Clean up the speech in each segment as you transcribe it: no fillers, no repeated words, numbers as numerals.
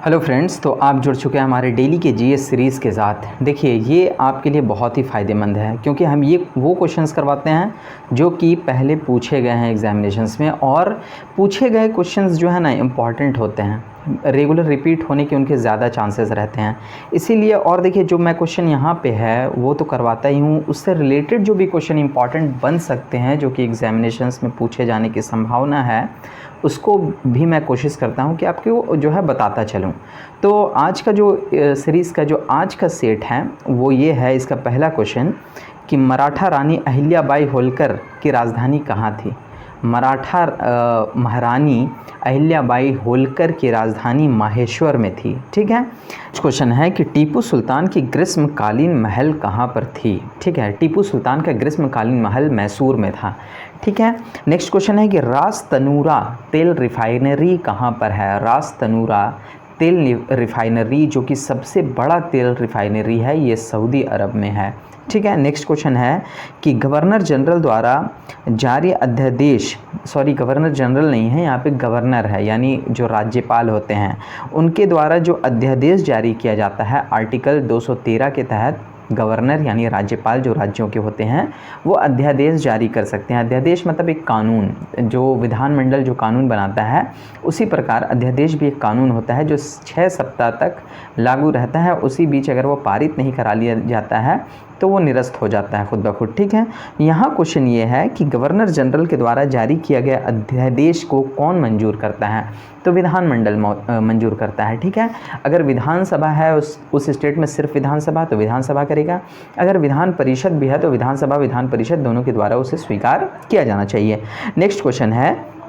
Hello friends, तो आप जुड़ चुके हैं हमारे डेली के जीएस सीरीज़ के साथ। देखिए, ये आपके लिए बहुत ही फ़ायदेमंद है क्योंकि हम ये वो क्वेश्चंस करवाते हैं जो कि पहले पूछे गए हैं एग्जामिनेशंस में, और पूछे गए क्वेश्चंस जो है ना इम्पॉर्टेंट होते हैं, रेगुलर रिपीट होने के उनके ज़्यादा चांसेस रहते हैं। इसीलिए और देखिए, जो मैं क्वेश्चन यहाँ पे है वो तो करवाता ही हूँ, उससे रिलेटेड जो भी क्वेश्चन इंपॉर्टेंट बन सकते हैं जो कि एग्जामिनेशंस में पूछे जाने की संभावना है, उसको भी मैं कोशिश करता हूँ कि आपको जो है बताता चलूँ। तो आज का जो सीरीज़ का जो आज का सेट है वो ये है। इसका पहला क्वेश्चन कि मराठा रानी अहिल्याबाई होलकर की राजधानी कहाँ थी। मराठा महारानी अहिल्याबाई होलकर की राजधानी माहेश्वर में थी। ठीक है। क्वेश्चन है कि टीपू सुल्तान की ग्रीष्मकालीन महल कहाँ पर थी। ठीक है, टीपू सुल्तान का ग्रीष्मकालीन महल मैसूर में था। ठीक है। नेक्स्ट क्वेश्चन है कि रास तनूरा तेल रिफाइनरी कहाँ पर है। रास तनूरा तेल रिफाइनरी जो कि सबसे बड़ा तेल रिफाइनरी है, ये सऊदी अरब में है। ठीक है। नेक्स्ट क्वेश्चन है कि गवर्नर जनरल द्वारा जारी अध्यादेश, सॉरी गवर्नर जनरल नहीं है, यहाँ पे गवर्नर है, यानी जो राज्यपाल होते हैं उनके द्वारा जो अध्यादेश जारी किया जाता है आर्टिकल 213 के तहत, गवर्नर यानी राज्यपाल जो राज्यों के होते हैं वो अध्यादेश जारी कर सकते हैं। अध्यादेश मतलब एक कानून, जो विधानमंडल जो कानून बनाता है उसी प्रकार अध्यादेश भी एक कानून होता है जो 6 सप्ताह तक लागू रहता है। उसी बीच अगर वो पारित नहीं करा लिया जाता है तो वो निरस्त हो जाता है खुद ब खुद। ठीक है। यहाँ क्वेश्चन ये है कि गवर्नर जनरल के द्वारा जारी किया गया अध्यादेश को कौन मंजूर करता है, तो विधानमंडल मंजूर करता है। ठीक है। अगर विधानसभा है उस स्टेट में सिर्फ विधानसभा, तो विधानसभा करेगा। अगर विधान परिषद भी है तो विधानसभा विधान परिषद दोनों के द्वारा उसे स्वीकार किया जाना चाहिए। नेक्स्ट क्वेश्चन है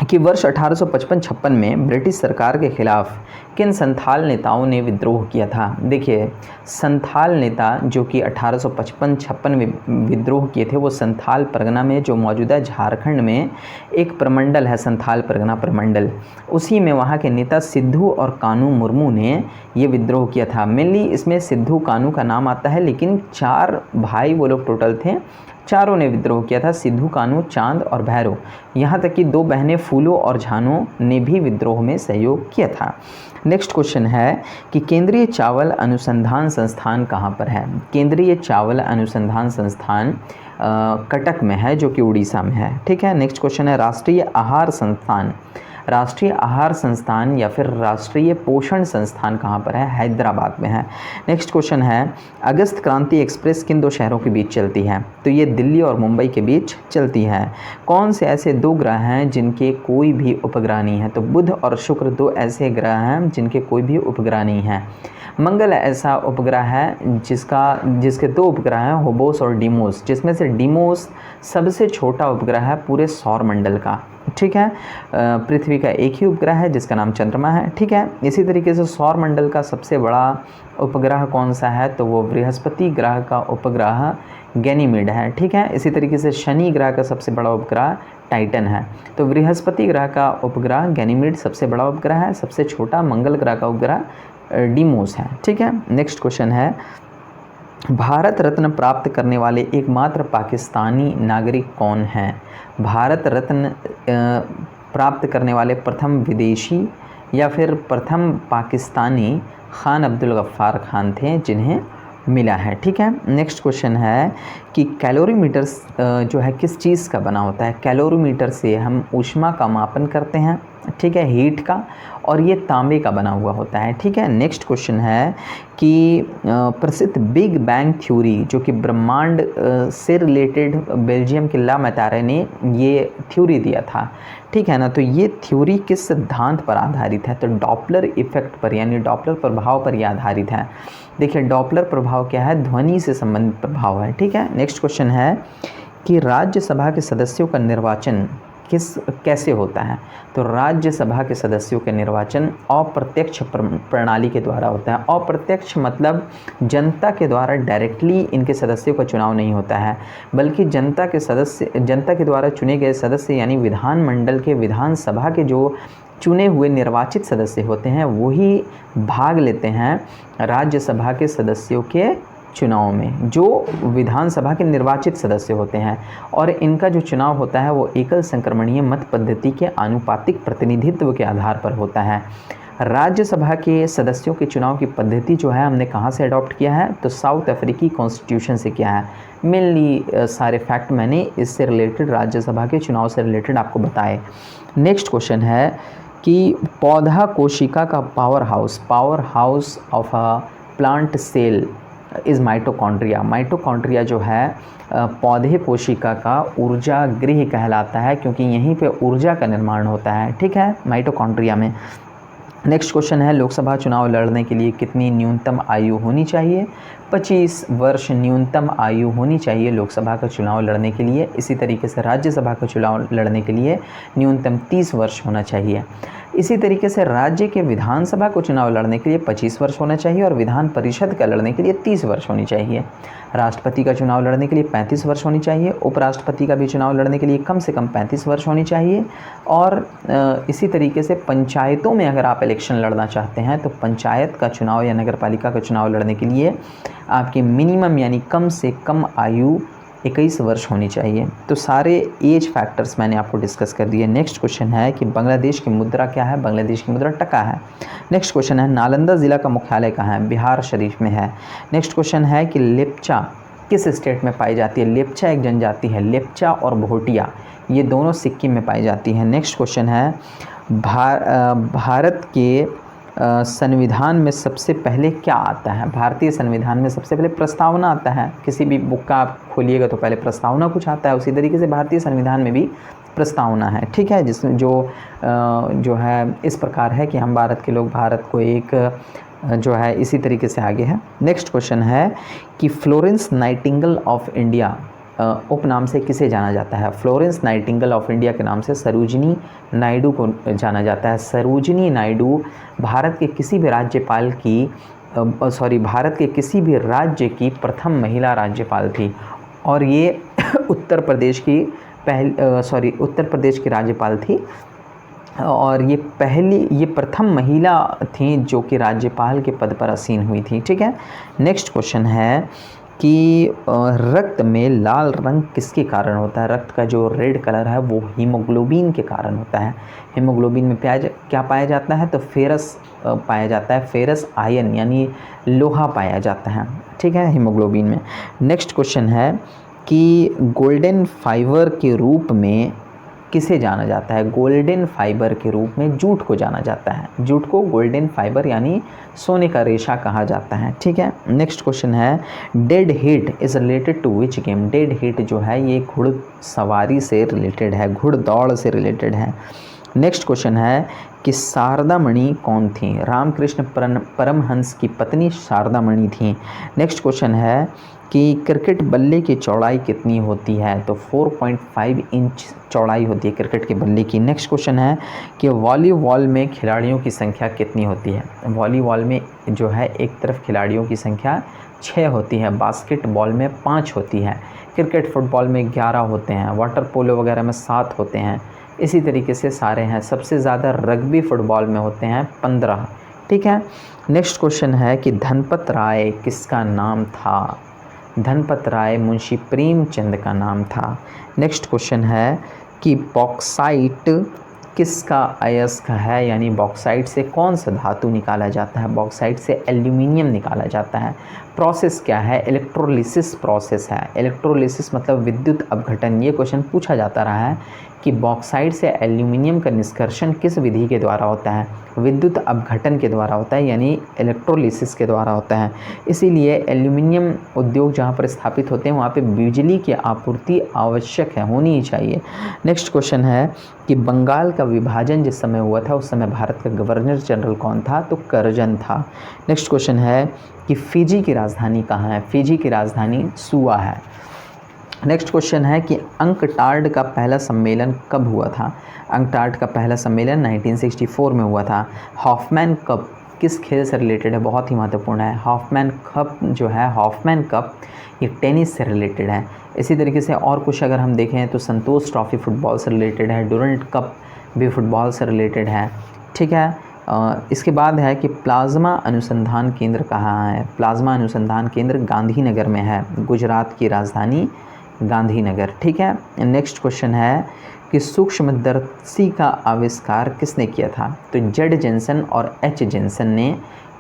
कि वर्ष 1855-56 में ब्रिटिश सरकार के खिलाफ किन संथाल नेताओं ने विद्रोह किया था। देखिए, संथाल नेता जो कि 1855-56 में विद्रोह किए थे वो संथाल परगना में, जो मौजूदा झारखंड में एक प्रमंडल है, संथाल परगना प्रमंडल, उसी में वहाँ के नेता सिद्धू और कानू मुर्मू ने ये विद्रोह किया था। मेनली इसमें सिद्धू कानू का नाम आता है, लेकिन 4 भाई वो लोग टोटल थे, चारों ने विद्रोह किया था, सिद्धू, कानू, चांद और भैरव। यहाँ तक कि 2 बहनें फूलो और झानो ने भी विद्रोह में सहयोग किया था। नेक्स्ट क्वेश्चन है कि केंद्रीय चावल अनुसंधान संस्थान कहाँ पर है। केंद्रीय चावल अनुसंधान संस्थान कटक में है, जो कि उड़ीसा में है। ठीक है। नेक्स्ट क्वेश्चन है राष्ट्रीय आहार संस्थान, राष्ट्रीय आहार संस्थान या फिर राष्ट्रीय पोषण संस्थान कहाँ पर है, हैदराबाद में है। नेक्स्ट क्वेश्चन है अगस्त क्रांति एक्सप्रेस किन 2 शहरों के बीच चलती है, तो ये दिल्ली और मुंबई के बीच चलती है। कौन से ऐसे 2 ग्रह हैं जिनके कोई भी उपग्रह नहीं है, तो बुध और शुक्र 2 ऐसे ग्रह हैं जिनके कोई भी उपग्रह नहीं है। मंगल ऐसा उपग्रह है जिसके 2 उपग्रह हैं, होबोस और डीमोस, जिसमें से डीमोस सबसे छोटा उपग्रह है पूरे सौर मंडल का। ठीक है। पृथ्वी का एक ही उपग्रह है जिसका नाम चंद्रमा है। ठीक है। इसी तरीके से सौर मंडल का सबसे बड़ा उपग्रह कौन सा है, तो वो बृहस्पति ग्रह का उपग्रह गैनीमेड है। ठीक है। इसी तरीके से शनि ग्रह का सबसे बड़ा उपग्रह टाइटन है। तो बृहस्पति ग्रह का उपग्रह गैनीमेड सबसे बड़ा उपग्रह है, सबसे छोटा मंगल ग्रह का उपग्रह डीमोस है। ठीक है। नेक्स्ट क्वेश्चन है भारत रत्न प्राप्त करने वाले एकमात्र पाकिस्तानी नागरिक कौन हैं। भारत रत्न प्राप्त करने वाले प्रथम विदेशी या फिर प्रथम पाकिस्तानी खान अब्दुल गफ्फार खान थे, जिन्हें मिला है। ठीक है। नेक्स्ट क्वेश्चन है कि कैलोरीमीटर जो है किस चीज़ का बना होता है। कैलोरीमीटर से हम ऊष्मा का मापन करते हैं, ठीक है, हीट का, और ये तांबे का बना हुआ होता है। ठीक है। नेक्स्ट क्वेश्चन है कि प्रसिद्ध बिग बैंग थ्योरी जो कि ब्रह्मांड से रिलेटेड बेल्जियम के ला मेटारे ने ये थ्योरी दिया था, ठीक है ना, तो ये थ्योरी किस सिद्धांत पर आधारित है, तो डॉपलर इफेक्ट पर, यानी डॉपलर प्रभाव पर यह आधारित है। देखिए, डॉपलर प्रभाव क्या है, ध्वनि से संबंधित प्रभाव है। ठीक है। नेक्स्ट क्वेश्चन है कि राज्यसभा के सदस्यों का निर्वाचन कैसे होता है, तो राज्यसभा के सदस्यों के निर्वाचन अप्रत्यक्ष प्रणाली के द्वारा होता है। अप्रत्यक्ष मतलब जनता के द्वारा डायरेक्टली इनके सदस्यों का चुनाव नहीं होता है, बल्कि जनता के द्वारा चुने गए सदस्य, यानी विधानमंडल के, विधानसभा के जो चुने हुए निर्वाचित सदस्य होते हैं वही भाग लेते हैं राज्यसभा के सदस्यों के चुनाव में, जो विधानसभा के निर्वाचित सदस्य होते हैं, और इनका जो चुनाव होता है वो एकल संक्रमणीय मत पद्धति के आनुपातिक प्रतिनिधित्व के आधार पर होता है। राज्यसभा के सदस्यों के चुनाव की पद्धति जो है हमने कहाँ से अडॉप्ट किया है, तो साउथ अफ्रीकी कॉन्स्टिट्यूशन से किया है। मेनली सारे फैक्ट मैंने इससे रिलेटेड, राज्यसभा के चुनाव से रिलेटेड आपको बताए। नेक्स्ट क्वेश्चन है कि पौधा कोशिका का powerhouse of a plant cell is mitochondria. Mitochondria जो है पौधे कोशिका का ऊर्जा गृह कहलाता है, क्योंकि यहीं पे ऊर्जा का निर्माण होता है, ठीक है, माइटोकॉन्ड्रिया में। नेक्स्ट क्वेश्चन है, लोकसभा चुनाव लड़ने के लिए कितनी न्यूनतम आयु होनी चाहिए? 25 वर्ष न्यूनतम आयु होनी चाहिए लोकसभा का चुनाव लड़ने के लिए। इसी तरीके से राज्यसभा का चुनाव लड़ने के लिए न्यूनतम 30 वर्ष होना चाहिए। इसी तरीके से राज्य के विधानसभा को चुनाव लड़ने के लिए 25 वर्ष होना चाहिए और विधान परिषद का लड़ने के लिए 30 वर्ष होनी चाहिए। राष्ट्रपति का चुनाव लड़ने के लिए 35 वर्ष होनी चाहिए। उपराष्ट्रपति का भी चुनाव लड़ने के लिए कम से कम 35 वर्ष होनी चाहिए। और इसी तरीके से पंचायतों में अगर आप इलेक्शन लड़ना चाहते हैं तो पंचायत का चुनाव या नगर पालिका का चुनाव लड़ने के लिए आपकी मिनिमम यानी कम से कम आयु 21 वर्ष होनी चाहिए। तो सारे एज फैक्टर्स मैंने आपको डिस्कस कर दिए। नेक्स्ट क्वेश्चन है कि बांग्लादेश की मुद्रा क्या है? बांग्लादेश की मुद्रा टका है। नेक्स्ट क्वेश्चन है, नालंदा ज़िला का मुख्यालय कहाँ है? बिहार शरीफ में है। नेक्स्ट क्वेश्चन है कि लेप्चा किस स्टेट में पाई जाती है? लेप्चा एक जनजाति है, लेप्चा और भोटिया ये दोनों सिक्किम में पाई जाती हैं। नेक्स्ट क्वेश्चन है, भारत के संविधान में सबसे पहले क्या आता है? भारतीय संविधान में सबसे पहले प्रस्तावना आता है। किसी भी बुक का आप खोलिएगा तो पहले प्रस्तावना कुछ आता है, उसी तरीके से भारतीय संविधान में भी प्रस्तावना है, ठीक है, जिसमें जो है इस प्रकार है कि हम भारत के लोग भारत को एक जो है इसी तरीके से आगे है। नेक्स्ट क्वेश्चन है कि फ्लोरेंस नाइटिंगेल ऑफ इंडिया उपनाम से किसे जाना जाता है? फ्लोरेंस नाइटिंगेल ऑफ इंडिया के नाम से सरोजिनी नायडू को जाना जाता है। सरोजिनी नायडू भारत के किसी भी राज्यपाल की भारत के किसी भी राज्य की प्रथम महिला राज्यपाल थी और ये उत्तर प्रदेश की राज्यपाल थी और ये प्रथम महिला थी जो कि राज्यपाल के पद पर आसीन हुई थी, ठीक है। नेक्स्ट क्वेश्चन है कि रक्त में लाल रंग किसके कारण होता है? रक्त का जो रेड कलर है वो हीमोग्लोबिन के कारण होता है। हीमोग्लोबिन में क्या पाया जाता है? तो फेरस पाया जाता है, फेरस आयन यानी लोहा पाया जाता है, ठीक है, हीमोग्लोबिन में। नेक्स्ट क्वेश्चन है कि गोल्डन फाइबर के रूप में किसे जाना जाता है? गोल्डन फाइबर के रूप में जूट को जाना जाता है। जूट को गोल्डन फाइबर यानी सोने का रेशा कहा जाता है, ठीक है। नेक्स्ट क्वेश्चन है, dead heat is related to which game? Dead heat जो है ये घुड़सवारी से रिलेटेड है, घुड़दौड़ से रिलेटेड है। नेक्स्ट क्वेश्चन है कि शारदा मणि कौन थी? रामकृष्ण परमहंस की पत्नी शारदा मणि थी। नेक्स्ट क्वेश्चन है कि क्रिकेट बल्ले की चौड़ाई कितनी होती है? तो 4.5 इंच चौड़ाई होती है क्रिकेट के बल्ले की। नेक्स्ट क्वेश्चन है कि वॉलीबॉल में खिलाड़ियों की संख्या कितनी होती है? वॉलीबॉल में जो है एक तरफ खिलाड़ियों की संख्या 6 होती है, बास्केटबॉल में 5 होती है, क्रिकेट फुटबॉल में 11 होते हैं, वाटर पोलो वगैरह में 7 होते हैं, इसी तरीके से सारे हैं। सबसे ज़्यादा रग्बी फुटबॉल में होते हैं 15, ठीक है। नेक्स्ट क्वेश्चन है कि धनपत राय किसका नाम था? धनपत राय मुंशी प्रेमचंद का नाम था। नेक्स्ट क्वेश्चन है कि बॉक्साइट किसका अयस्क है? यानी बॉक्साइट से कौन सा धातु निकाला जाता है? बॉक्साइट से एल्यूमिनियम निकाला जाता है। प्रोसेस क्या है? इलेक्ट्रोलिसिस प्रोसेस है। इलेक्ट्रोलिसिस मतलब विद्युत अपघटन। ये क्वेश्चन पूछा जाता रहा है कि बॉक्साइट से एल्यूमिनियम का निष्कर्षण किस विधि के द्वारा होता है? विद्युत अपघटन के द्वारा होता है, यानी इलेक्ट्रोलिसिस के द्वारा होता है। इसीलिए एल्यूमिनियम उद्योग जहाँ पर स्थापित होते हैं वहाँ पे बिजली की आपूर्ति आवश्यक है, होनी ही चाहिए। नेक्स्ट क्वेश्चन है कि बंगाल का विभाजन जिस समय हुआ था उस समय भारत का गवर्नर जनरल कौन था? तो करजन था। नेक्स्ट क्वेश्चन है कि फिजी की राजधानी कहाँ है? फिजी की राजधानी सुआ है। नेक्स्ट क्वेश्चन है कि अंकटाड का पहला सम्मेलन कब हुआ था? अंकटाड का पहला सम्मेलन 1964 में हुआ था। हॉफमैन कप किस खेल से रिलेटेड है? बहुत ही महत्वपूर्ण है। हॉफमैन कप जो है, हॉफमैन कप ये टेनिस से रिलेटेड है। इसी तरीके से और कुछ अगर हम देखें तो संतोष ट्रॉफी फुटबॉल से रिलेटेड है, डुरंट कप भी फुटबॉल से रिलेटेड है, ठीक है। इसके बाद है कि प्लाज्मा अनुसंधान केंद्र कहाँ है? प्लाज्मा अनुसंधान केंद्र गांधीनगर में है। गुजरात की राजधानी गांधीनगर। ठीक है, नेक्स्ट क्वेश्चन है कि सूक्ष्मदर्शी का आविष्कार किसने किया था? तो जेड जेन्सन और एच जेन्सन ने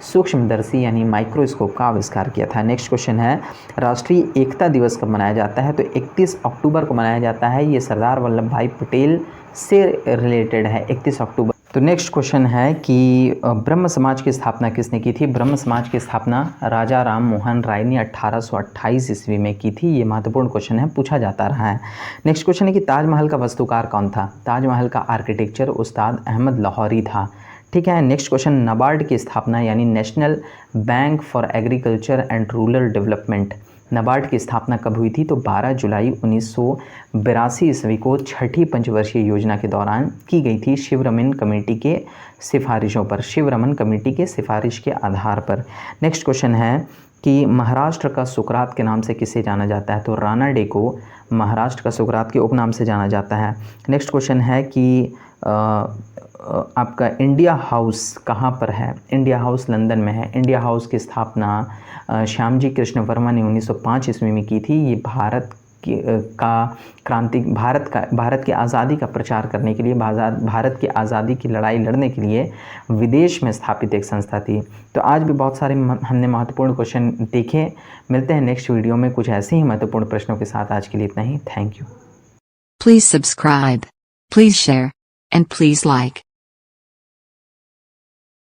सूक्ष्मदर्शी यानी माइक्रोस्कोप का आविष्कार किया था। नेक्स्ट क्वेश्चन है राष्ट्रीय एकता दिवस कब मनाया जाता है? तो 31 अक्टूबर को मनाया जाता है। ये सरदार वल्लभ भाई पटेल से रिलेटेड है, 31 अक्टूबर। तो नेक्स्ट क्वेश्चन है कि ब्रह्म समाज की स्थापना किसने की थी? ब्रह्म समाज की स्थापना राजा राम मोहन राय ने 1828 ईस्वी में की थी। ये महत्वपूर्ण क्वेश्चन है, पूछा जाता रहा है। नेक्स्ट क्वेश्चन है कि ताजमहल का वास्तुकार कौन था? ताजमहल का आर्किटेक्चर उस्ताद अहमद लाहौरी था। ठीक है, नेक्स्ट क्वेश्चन नाबार्ड की स्थापना यानी national bank for agriculture and rural development, NABARD की स्थापना कब हुई थी? तो 12 जुलाई 1982 ईस्वी को छठी पंचवर्षीय योजना के दौरान की गई थी, शिवरमन कमेटी के सिफारिशों पर, शिवरमन कमेटी के सिफारिश के आधार पर। नेक्स्ट क्वेश्चन है कि महाराष्ट्र का सुकरात के नाम से किसे जाना जाता है? तो राणा डे को महाराष्ट्र का सुकरात के उपनाम से जाना जाता है। नेक्स्ट क्वेश्चन है कि आपका इंडिया हाउस कहाँ पर है? इंडिया हाउस लंदन में है। इंडिया हाउस की स्थापना श्यामजी कृष्ण वर्मा ने 1905 ईस्वी में की थी। ये भारत की आज़ादी का प्रचार करने के लिए, भारत की आज़ादी की लड़ाई लड़ने के लिए विदेश में स्थापित एक संस्था थी। तो आज भी बहुत सारे हमने महत्वपूर्ण क्वेश्चन देखे। मिलते हैं नेक्स्ट वीडियो में कुछ ऐसे ही महत्वपूर्ण प्रश्नों के साथ। आज के लिए इतना ही। Thank you. Please subscribe, please share, and please like.